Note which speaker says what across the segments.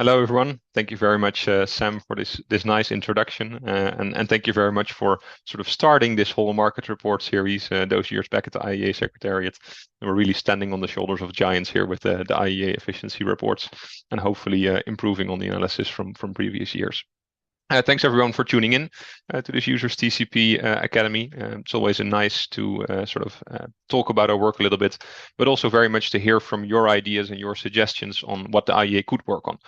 Speaker 1: Hello, everyone. Thank you very much, Sam, for this nice introduction, and thank you very much for sort of starting this whole market report series those years back at the IEA Secretariat. And we're really standing on the shoulders of giants here with the IEA efficiency reports, and hopefully improving on the analysis from previous years. Thanks everyone for tuning in to this Users TCP Academy. It's always nice to talk about our work a little bit, but also very much to hear from your ideas and your suggestions on what the IEA could work on.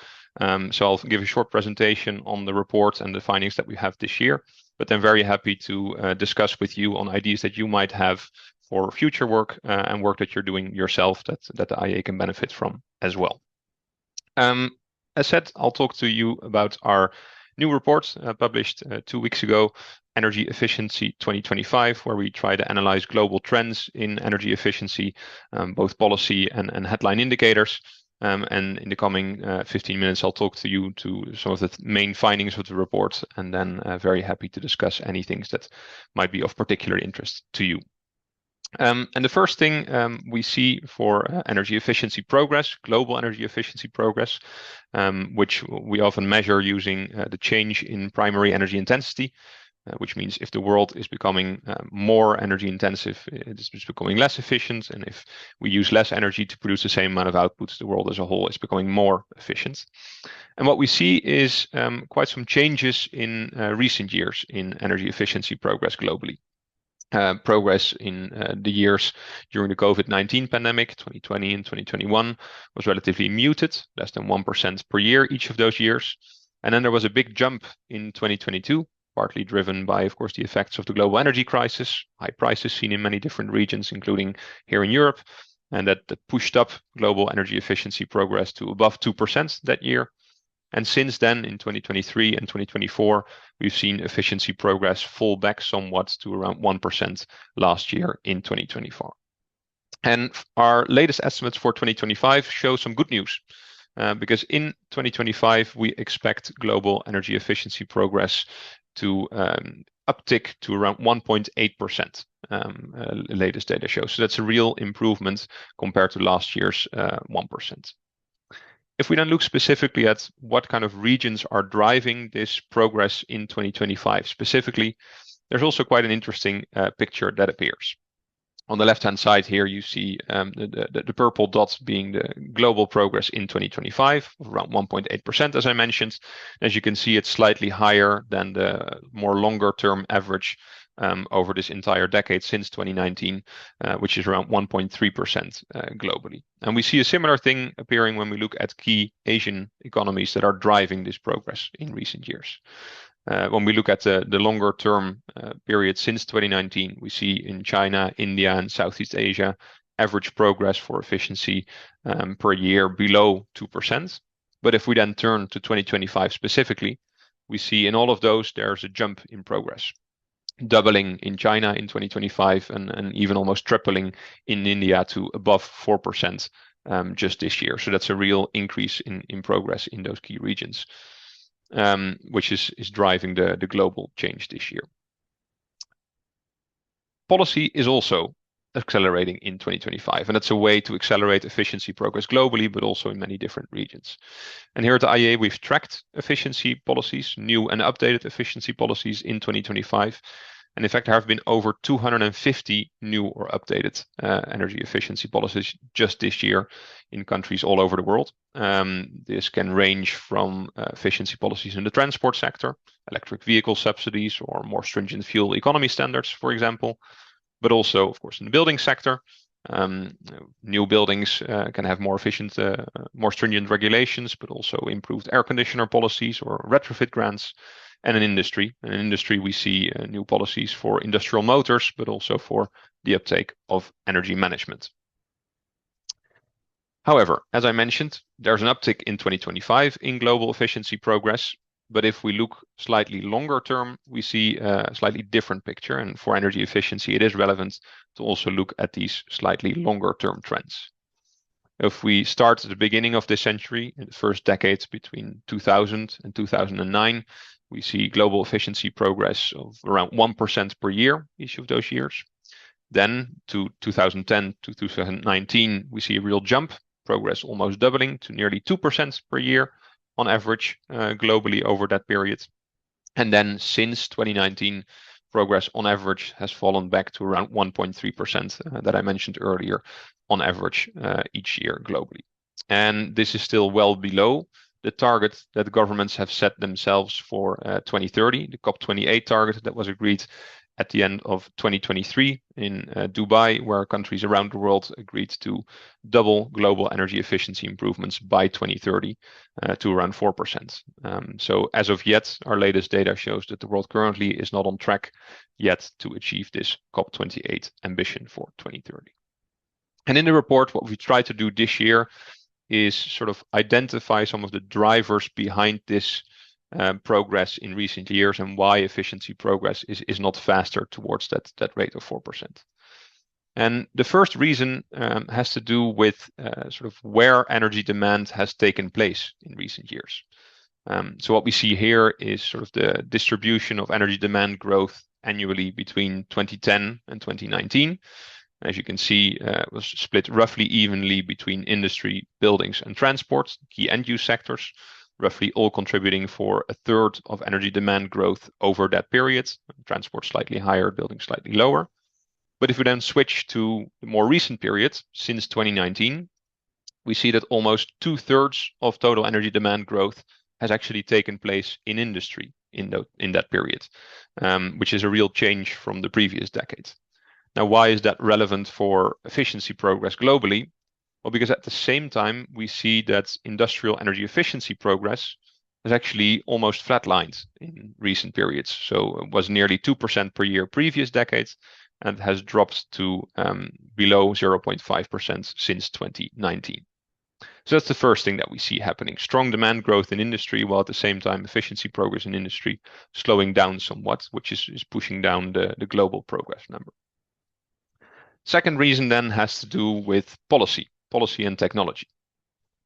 Speaker 1: So I'll give a short presentation on the report and the findings that we have this year, but I'm very happy to discuss with you on ideas that you might have for future work and work that you're doing yourself that the IEA can benefit from as well. As said, I'll talk to you about our new report published 2 weeks ago, Energy Efficiency 2025, where we try to analyze global trends in energy efficiency, both policy and headline indicators. And in the coming 15 minutes, I'll talk to you to some of the main findings of the report, and then very happy to discuss any things that might be of particular interest to you. And the first thing we see for energy efficiency progress, global energy efficiency progress, which we often measure using the change in primary energy intensity, which means if the world is becoming more energy intensive, it is becoming less efficient. And if we use less energy to produce the same amount of output, the world as a whole is becoming more efficient. And what we see is quite some changes in recent years in energy efficiency progress globally. Progress in the years during the COVID-19 pandemic, 2020 and 2021, was relatively muted, less than 1% per year each of those years. And then there was a big jump in 2022, partly driven by, of course, the effects of the global energy crisis, high prices seen in many different regions, including here in Europe, and that pushed up global energy efficiency progress to above 2% that year. And since then, in 2023 and 2024, we've seen efficiency progress fall back somewhat to around 1% last year in 2024. And our latest estimates for 2025 show some good news, because in 2025, we expect global energy efficiency progress to uptick to around 1.8%. Latest data shows. So that's a real improvement compared to last year's 1%. If we then look specifically at what kind of regions are driving this progress in 2025 specifically, there's also quite an interesting picture that appears. On the left-hand side here, you see the purple dots being the global progress in 2025, around 1.8%, as I mentioned. As you can see, it's slightly higher than the more longer-term average over this entire decade since 2019, which is around 1.3% globally. And we see a similar thing appearing when we look at key Asian economies that are driving this progress in recent years. When we look at the longer term period since 2019, we see in China, India, and Southeast Asia, average progress for efficiency per year below 2%. But if we then turn to 2025 specifically, we see in all of those, there's a jump in progress, doubling in China in 2025 and even almost tripling in India to above 4% just this year. So that's a real increase in progress in those key regions, which is driving the global change this year. Policy is also accelerating in 2025, and that's a way to accelerate efficiency progress globally, but also in many different regions. And here at the IEA, we've tracked efficiency policies, new and updated efficiency policies in 2025. And in fact, there have been over 250 new or updated energy efficiency policies just this year in countries all over the world. This can range from efficiency policies in the transport sector, electric vehicle subsidies, or more stringent fuel economy standards, for example, but also, of course, in the building sector. New buildings can have more efficient, more stringent regulations, but also improved air conditioner policies or retrofit grants. And in industry, we see new policies for industrial motors, but also for the uptake of energy management. However, as I mentioned, there's an uptick in 2025 in global efficiency progress. But if we look slightly longer term, we see a slightly different picture. And for energy efficiency, it is relevant to also look at these slightly longer term trends. If we start at the beginning of this century, in the first decades between 2000 and 2009, we see global efficiency progress of around 1% per year each of those years. Then to 2010 to 2019, we see a real jump, progress almost doubling to nearly 2% per year on average globally over that period. And then since 2019, progress on average has fallen back to around 1.3% that I mentioned earlier on average each year globally. And this is still well below the target that governments have set themselves for 2030, the COP28 target that was agreed at the end of 2023 in Dubai, where countries around the world agreed to double global energy efficiency improvements by 2030 to around 4%. So as of yet, our latest data shows that the world currently is not on track yet to achieve this COP28 ambition for 2030. And in the report, what we try to do this year is sort of identify some of the drivers behind this progress in recent years and why efficiency progress is not faster towards that rate of 4%. And the first reason has to do with sort of where energy demand has taken place in recent years. So what we see here is sort of the distribution of energy demand growth annually between 2010 and 2019. As you can see, it was split roughly evenly between industry, buildings, and transport, key end-use sectors, roughly all contributing for a third of energy demand growth over that period. Transport slightly higher, buildings slightly lower. But if we then switch to the more recent period, since 2019, we see that almost 2/3 of total energy demand growth has actually taken place in industry in that period, which is a real change from the previous decade. Now, why is that relevant for efficiency progress globally? Well, because at the same time, we see that industrial energy efficiency progress has actually almost flatlined in recent periods. So it was nearly 2% per year previous decades and has dropped to below 0.5% since 2019. So that's the first thing that we see happening. Strong demand growth in industry, while at the same time efficiency progress in industry slowing down somewhat, which is pushing down the global progress number. Second reason then has to do with policy and technology.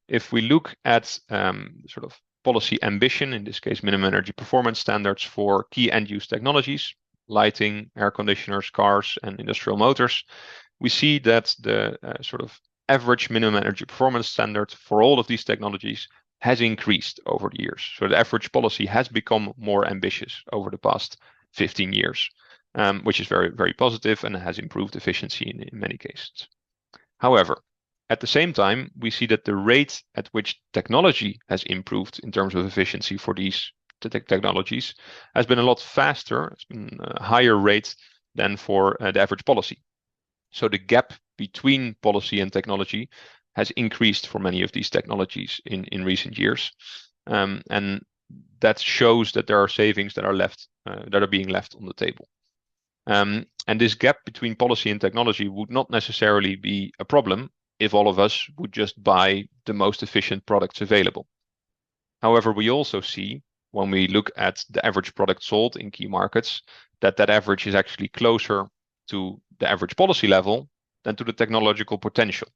Speaker 1: If we look at sort of policy ambition, in this case, minimum energy performance standards for key end-use technologies, lighting, air conditioners, cars, and industrial motors, we see that the sort of average minimum energy performance standard for all of these technologies has increased over the years. So the average policy has become more ambitious over the past 15 years, which is very, very positive and has improved efficiency in many cases. However, at the same time, we see that the rate at which technology has improved in terms of efficiency for these technologies has been a lot faster. It's been a higher rate than for the average policy. So the gap between policy and technology has increased for many of these technologies in recent years. And that shows that there are savings that are being left on the table. And this gap between policy and technology would not necessarily be a problem if all of us would just buy the most efficient products available. However, we also see when we look at the average product sold in key markets that average is actually closer to the average policy level than to the technological potential.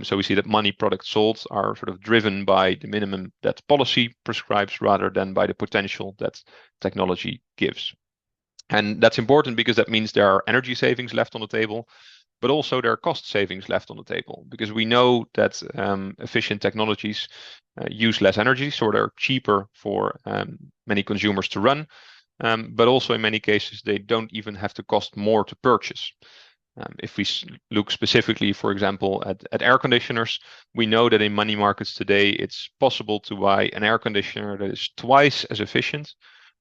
Speaker 1: So we see that money products sold are sort of driven by the minimum that policy prescribes rather than by the potential that technology gives. And that's important because that means there are energy savings left on the table, but also there are cost savings left on the table because we know that efficient technologies use less energy, so they're cheaper for many consumers to run, but also in many cases they don't even have to cost more to purchase. If we look specifically, for example, at air conditioners, we know that in money markets today, it's possible to buy an air conditioner that is twice as efficient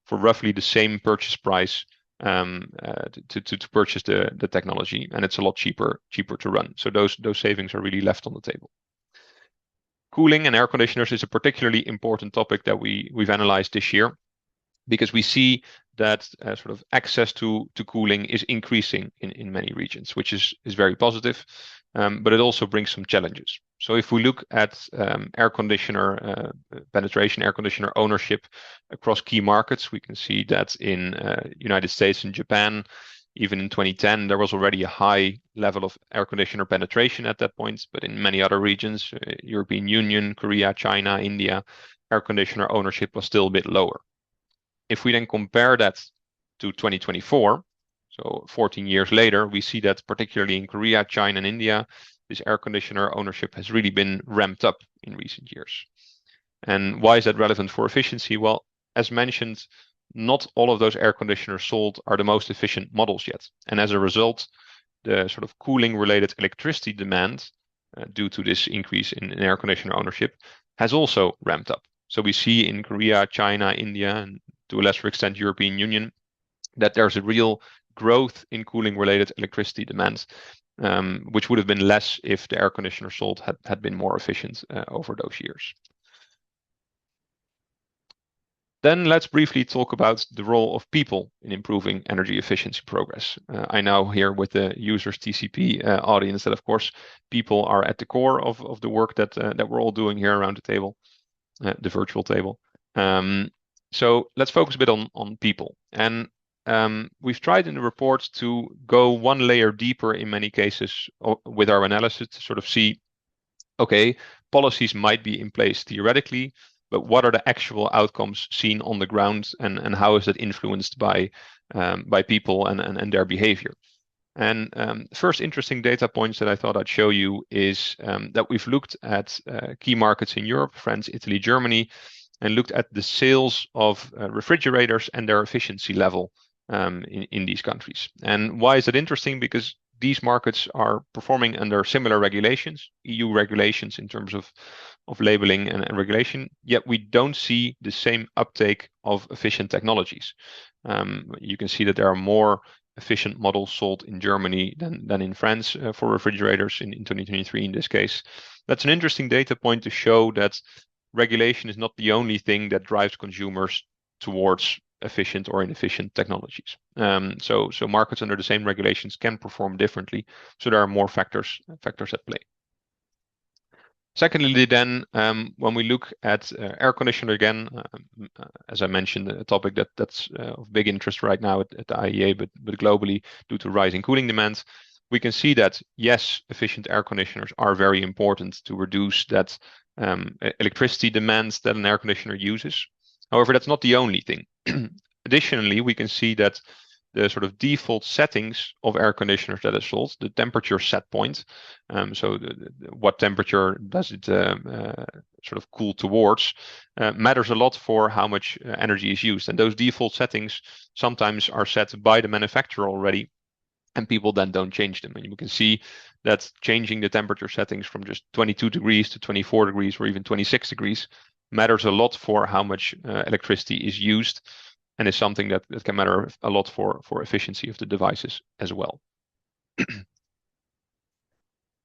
Speaker 1: for roughly the same purchase price to purchase the technology, and it's a lot cheaper to run. So those savings are really left on the table. Cooling and air conditioners is a particularly important topic that we've analyzed this year because we see that sort of access to cooling is increasing in many regions, which is very positive, but it also brings some challenges. So if we look at air conditioner penetration, air conditioner ownership across key markets, we can see that in United States and Japan, even in 2010, there was already a high level of air conditioner penetration at that point, but in many other regions, European Union, Korea, China, India, air conditioner ownership was still a bit lower. If we then compare that to 2024, so 14 years later, we see that particularly in Korea, China, and India, this air conditioner ownership has really been ramped up in recent years. And why is that relevant for efficiency? Well, as mentioned, not all of those air conditioners sold are the most efficient models yet. And as a result, the sort of cooling related electricity demand due to this increase in air conditioner ownership has also ramped up. So we see in Korea, China, India, and to a lesser extent European Union, that there's a real growth in cooling related electricity demand, which would have been less if the air conditioner sold had been more efficient over those years. Then let's briefly talk about the role of people in improving energy efficiency progress. I know here with the users TCP audience that of course people are at the core of the work that we're all doing here around the table, the virtual table. So let's focus a bit on people. And we've tried in the report to go one layer deeper in many cases with our analysis to sort of see, okay, policies might be in place theoretically, but what are the actual outcomes seen on the ground, and how is that influenced by people and their behavior? And first interesting data points that I thought I'd show you is that we've looked at key markets in Europe, France, Italy, Germany, and looked at the sales of refrigerators and their efficiency level in these countries. And why is that interesting? Because these markets are performing under similar regulations, EU regulations in terms of labeling and regulation, yet we don't see the same uptake of efficient technologies. You can see that there are more efficient models sold in Germany than in France for refrigerators in 2023 in this case. That's an interesting data point to show that regulation is not the only thing that drives consumers towards efficient or inefficient technologies. So markets under the same regulations can perform differently. So there are more factors at play. Secondly, then, when we look at air conditioner again, as I mentioned, a topic that's of big interest right now at the IEA, but globally due to rising cooling demands, we can see that yes, efficient air conditioners are very important to reduce that electricity demands that an air conditioner uses. However, that's not the only thing. Additionally, we can see that the sort of default settings of air conditioners that are sold, the temperature set point, so what temperature does it sort of cool towards, matters a lot for how much energy is used. And those default settings sometimes are set by the manufacturer already, and people then don't change them. And you can see that changing the temperature settings from just 22 degrees to 24 degrees or even 26 degrees matters a lot for how much electricity is used, and is something that can matter a lot for efficiency of the devices as well.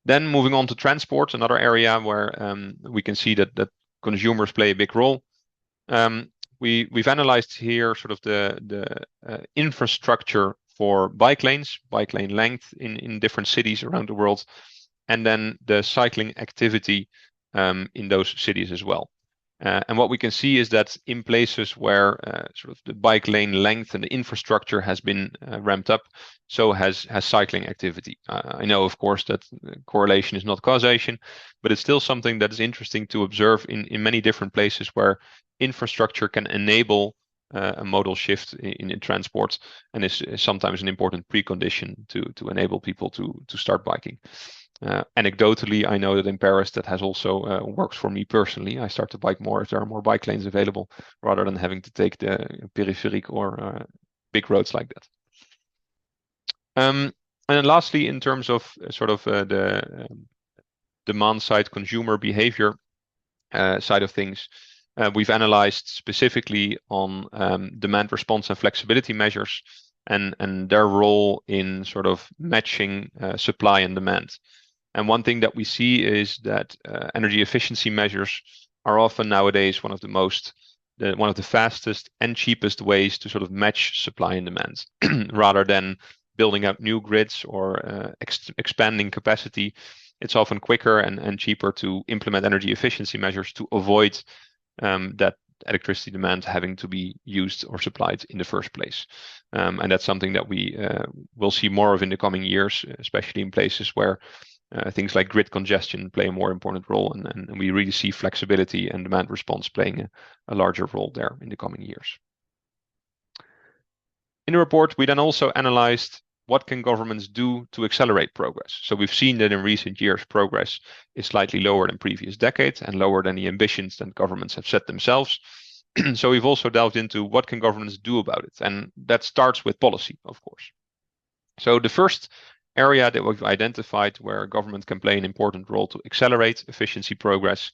Speaker 1: Then moving on to transport, another area where we can see that consumers play a big role. We've analyzed here sort of the infrastructure for bike lanes, bike lane length in different cities around the world, and then the cycling activity in those cities as well. And what we can see is that in places where sort of the bike lane length and the infrastructure has been ramped up, so has cycling activity. I know, of course, that correlation is not causation, but it's still something that is interesting to observe in many different places where infrastructure can enable a modal shift in transport, and is sometimes an important precondition to enable people to start biking. Anecdotally, I know that in Paris that has also worked for me personally. I start to bike more if there are more bike lanes available, rather than having to take the périphérique or big roads like that. And then lastly, in terms of sort of the demand side consumer behavior side of things, we've analyzed specifically on demand response and flexibility measures and their role in sort of matching supply and demand. And one thing that we see is that energy efficiency measures are often nowadays one of the fastest and cheapest ways to sort of match supply and demand, rather than building up new grids or expanding capacity. It's often quicker and cheaper to implement energy efficiency measures to avoid that electricity demand having to be used or supplied in the first place. And that's something that we will see more of in the coming years, especially in places where things like grid congestion play a more important role, and we really see flexibility and demand response playing a larger role there in the coming years. In the report, we then also analyzed what can governments do to accelerate progress? So we've seen that in recent years, progress is slightly lower than previous decades and lower than the ambitions that governments have set themselves. So we've also delved into what can governments do about it. And that starts with policy, of course. So the first area that we've identified where government can play an important role to accelerate efficiency progress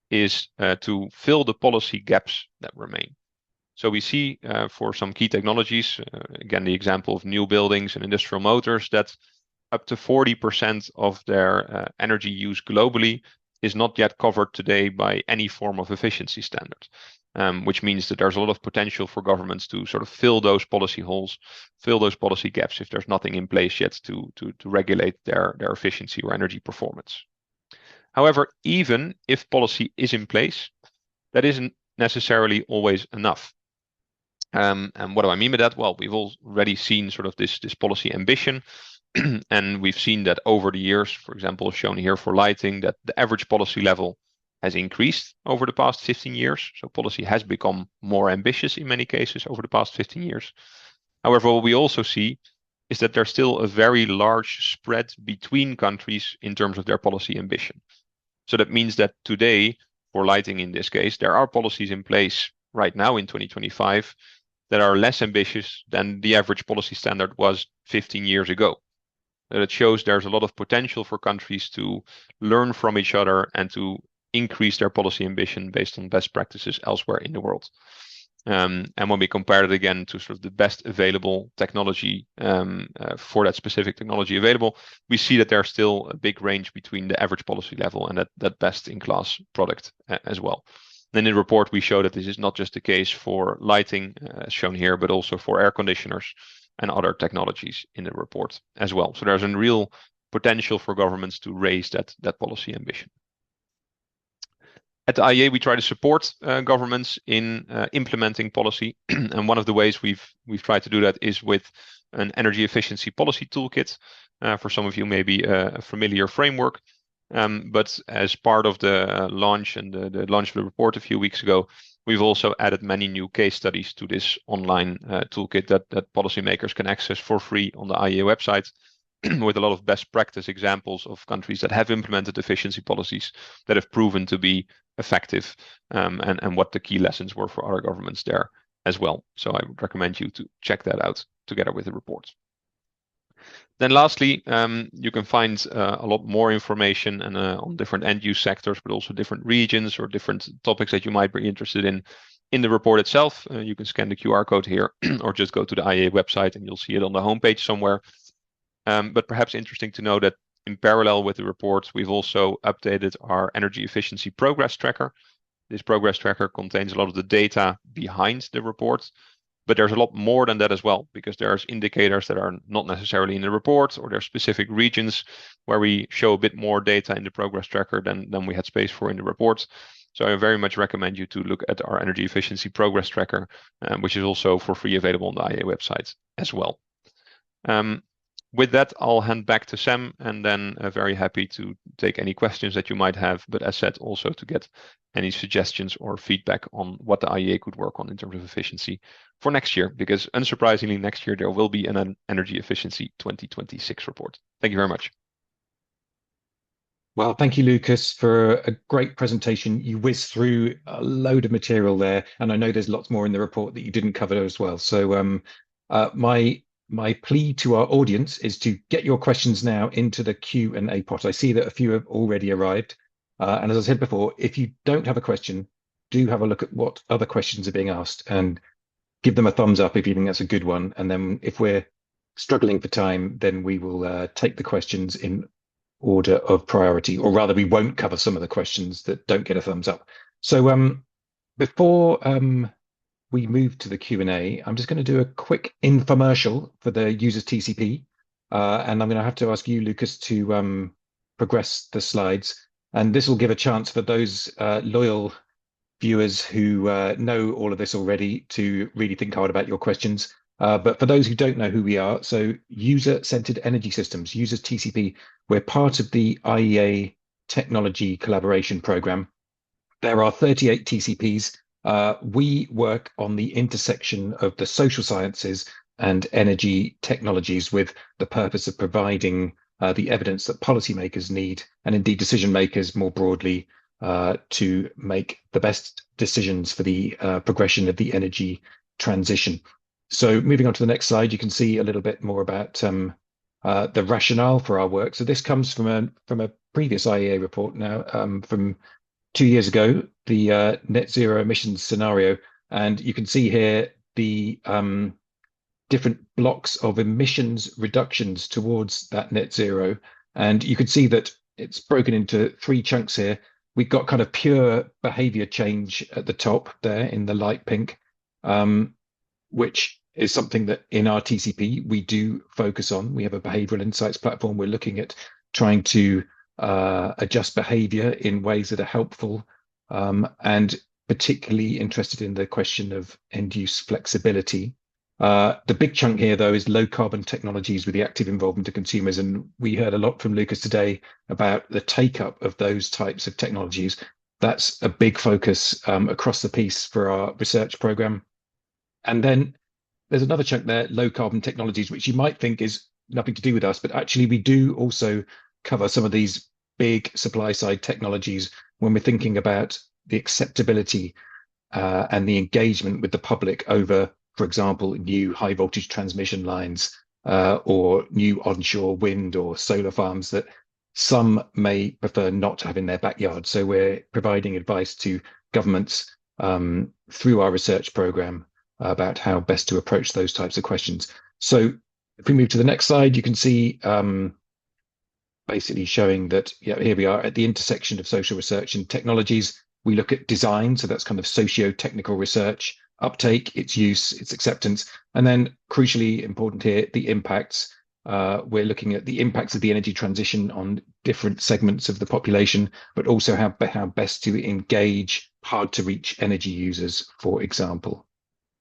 Speaker 1: is to fill the policy gaps that remain. So we see for some key technologies, again, the example of new buildings and industrial motors, that up to 40% of their energy use globally is not yet covered today by any form of efficiency standard, which means that there's a lot of potential for governments to sort of fill those policy holes, fill those policy gaps if there's nothing in place yet to regulate their efficiency or energy performance. However, even if policy is in place, that isn't necessarily always enough. And what do I mean by that? Well, we've already seen sort of this policy ambition, and we've seen that over the years, for example, shown here for lighting, that the average policy level has increased over the past 15 years. So policy has become more ambitious in many cases over the past 15 years. However, what we also see is that there's still a very large spread between countries in terms of their policy ambition. So that means that today, for lighting in this case, there are policies in place right now in 2025 that are less ambitious than the average policy standard was 15 years ago. That shows there's a lot of potential for countries to learn from each other and to increase their policy ambition based on best practices elsewhere in the world. And when we compare it again to sort of the best available technology for that specific technology available, we see that there's still a big range between the average policy level and that best in class product as well. Then in the report, we show that this is not just the case for lighting, as shown here, but also for air conditioners and other technologies in the report as well. So there's a real potential for governments to raise that policy ambition. At the IEA, we try to support governments in implementing policy, and one of the ways we've tried to do that is with an energy efficiency policy toolkit. For some of you, maybe a familiar framework. But as part of the launch and the launch of the report a few weeks ago, we've also added many new case studies to this online toolkit that policymakers can access for free on the IEA website, with a lot of best practice examples of countries that have implemented efficiency policies that have proven to be effective, and what the key lessons were for other governments there as well. So I would recommend you to check that out together with the report. Then lastly, you can find a lot more information and on different end-use sectors, but also different regions or different topics that you might be interested in the report itself. You can scan the QR code here or just go to the IEA website and you'll see it on the homepage somewhere. But perhaps interesting to know that in parallel with the report, we've also updated our energy efficiency progress tracker. This progress tracker contains a lot of the data behind the report, but there's a lot more than that as well, because there's indicators that are not necessarily in the report, or there's specific regions where we show a bit more data in the progress tracker than we had space for in the report. So I very much recommend you to look at our energy efficiency progress tracker, which is also for free available on the IEA website as well. With that, I'll hand back to Sam, and then very happy to take any questions that you might have. But as said, also to get any suggestions or feedback on what the IEA could work on in terms of efficiency for next year, because unsurprisingly, next year there will be an Energy Efficiency 2026 report. Thank you very much.
Speaker 2: Well, thank you, Lucas, for a great presentation. You whizzed through a load of material there, and I know there's lots more in the report that you didn't cover as well. So my plea to our audience is to get your questions now into the Q&A pot. I see that a few have already arrived. And as I said before, if you don't have a question, do have a look at what other questions are being asked and give them a thumbs up if you think that's a good one. And then if we're struggling for time, then we will take the questions in order of priority, or rather we won't cover some of the questions that don't get a thumbs up. So before we move to the Q&A, I'm just going to do a quick infomercial for the users TCP. And I'm going to have to ask you, Lucas, to progress the slides. And this will give a chance for those loyal viewers who know all of this already to really think hard about your questions. But for those who don't know who we are, so User-Centered Energy Systems, users TCP, we're part of the IEA Technology Collaboration Program. There are 38 TCPs. We work on the intersection of the social sciences and energy technologies with the purpose of providing the evidence that policymakers need, and indeed decision makers more broadly, to make the best decisions for the progression of the energy transition. So moving on to the next slide, you can see a little bit more about the rationale for our work. So this comes from a previous IEA report now, from 2 years ago, the net zero emissions scenario, and you can see here the different blocks of emissions reductions towards that net zero. And you can see that it's broken into three chunks here. We've got kind of pure behavior change at the top there in the light pink, which is something that in our TCP we do focus on. We have a behavioral insights platform. We're looking at trying to adjust behavior in ways that are helpful, and particularly interested in the question of end use flexibility. The big chunk here, though, is low carbon technologies with the active involvement of consumers. And we heard a lot from Lucas today about the take up of those types of technologies. That's a big focus across the piece for our research program. And then there's another chunk there, low carbon technologies, which you might think is nothing to do with us, but actually we do also cover some of these big supply side technologies when we're thinking about the acceptability and the engagement with the public over, for example, new high voltage transmission lines, or new onshore wind or solar farms that some may prefer not to have in their backyard. So we're providing advice to governments through our research program about how best to approach those types of questions. So if we move to the next slide, you can see basically showing that, yeah, here we are at the intersection of social research and technologies. We look at design, so that's kind of socio-technical research, uptake, its use, its acceptance, and then crucially important here, the impacts. We're looking at the impacts of the energy transition on different segments of the population, but also how best to engage hard to reach energy users, for example,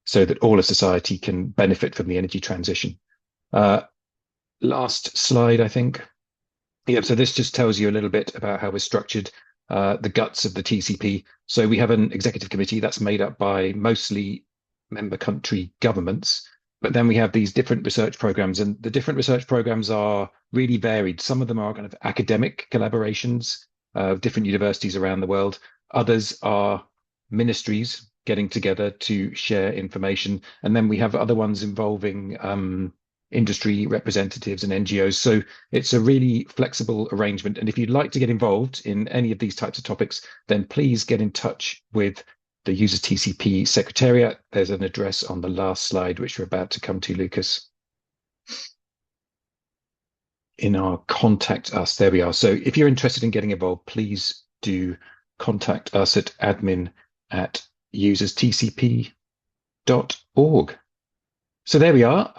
Speaker 2: so that all of society can benefit from the energy transition. Last slide, I think. Yeah, so this just tells you a little bit about how we're structured, the guts of the TCP. So we have an executive committee that's made up by mostly member country governments, but then we have these different research programs, and the different research programs are really varied. Some of them are kind of academic collaborations of different universities around the world. Others are ministries getting together to share information. And then we have other ones involving industry representatives and NGOs. So it's a really flexible arrangement. And if you'd like to get involved in any of these types of topics, then please get in touch with the Users TCP Secretariat. There's an address on the last slide, which we're about to come to, Lucas. In our contact us, there we are. So if you're interested in getting involved, please do contact us at admin@userstcp.org. So there we are.